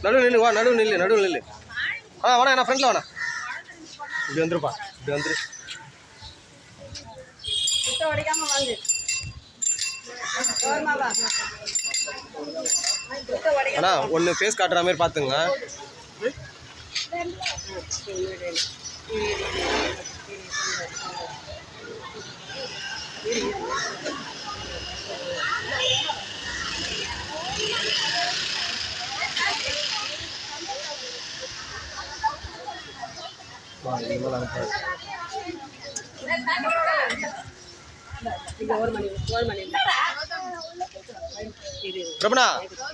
நடுவு நில்லு வா, நடுவு நில்லு. வாண்ணா, நான் ஃப்ரெண்ட்ல வாண்ணா. இப்படி வந்துருப்பா, இப்படி வந்துரு. அண்ணா ஒன்று ஃபேஸ் காட்டுற மாதிரி பார்த்துங்க. பிரபனா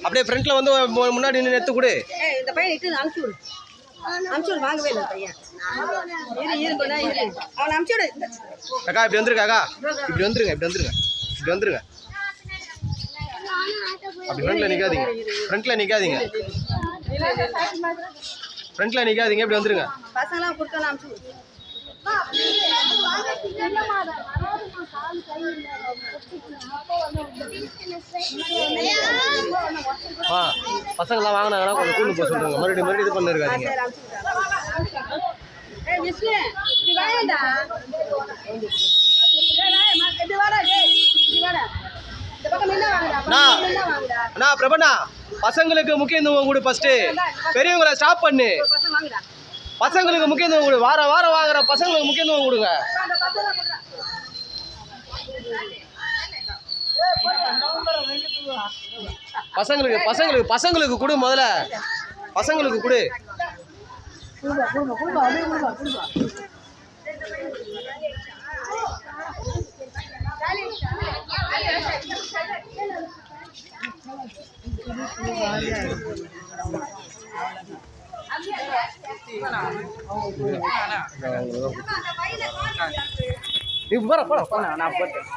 அப்படியே ஃப்ரண்ட்ல வந்து முன்னாடி நின்று எடுத்து கொடு. இந்த பையன் இட்டு அனுப்பிச்சு விடு. வாங்கவே இல்லை பையன். அவனை அனுப்பிச்சு விடு. அக்கா இப்படி வந்துருங்க. இப்படி வந்துருங்க. அப்படி ஃப்ரண்ட்ல நிக்காதீங்க. இப்படி வந்துருங்க. பசங்களாம் கொடுத்தா அனுப்பிச்சு விடு. பசங்களாம் வாங்கினாங்கன்னா கொஞ்சம் கூண்டு போக சொல்லுங்க. மறுபடியும் இது பண்ணிருக்காதீங்க. அண்ணா பிரபண்ணா பசங்களுக்கு முக்கியத்துவம் கொடு. ஃபர்ஸ்ட் பெரியவங்களை ஸ்டாப் பண்ணு. பசங்களுக்கு முக்கியத்துவம் கொடு. வார வாங்குற பசங்களுக்கு முக்கியத்துவம் கொடுங்க. பசங்களுக்கு கொடு. முதல்ல பசங்களுக்கு கொடு. நீ போற நான் போட்டேன்.